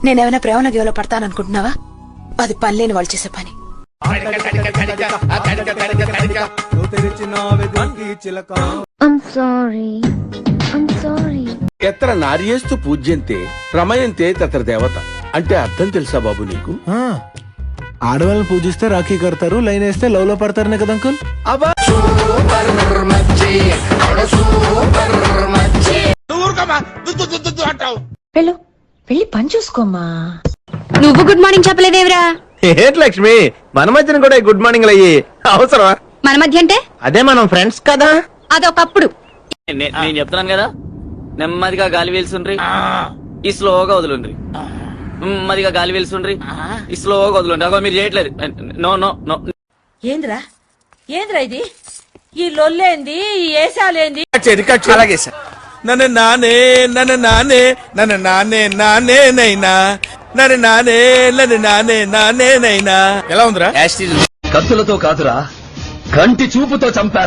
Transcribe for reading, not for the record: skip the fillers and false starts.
నేనేమైనా ప్రేమలో గేవలో పడతాననుకుంటున్నావా? అది పనిలేని వాళ్ళు చేసే పని. ఎత్ర నార్యేస్తు పూజ్యంతే రమయంతే తత్ర దేవత అంటే అర్థం తెలుసా బాబు నీకు? ఆడవాళ్ళని పూజిస్తే రాఖీ కడతారు, లైన్ వేస్తే లవ్ లో పడతారనే కదా అంకుల్. అబ్బా వెళ్ళు వెళ్ళి పని చూసుకోమ్మా. నువ్వు గుడ్ మార్నింగ్ చెప్పలేదేవరా? ఏంటి లక్ష్మి, మన మధ్యన కూడా గుడ్ మార్నింగ్ అయ్యి అవసరమా? మన మధ్య అంటే అదే మనం ఫ్రెండ్స్ కదా. అదొకప్పుడు. నేను చెప్తున్నాను కదా, నెమ్మదిగా గాలి వీల్చుండ్రి, ఈ స్లోగా వదులుండ్రి. నెమ్మదిగా గాలి వీల్చుండ్రి, ఈ స్లోగా వదులుండ్రి. అగో మీరు చేయట్లేదు. No no no. ఏంద్రా ఏంద్రా ఇది? ఈ లొల్లేంది, ఈ ఏసాలేంది? అలాగే సార్. నన్ను నానే నన్ను నానే నన్ను నానే నానే నైనా నన్ను నానే నన్ను నానే నానే నైనా. ఎలా ఉందిరా? కత్తులతో కాదురా, కంటి చూపుతో చంపా.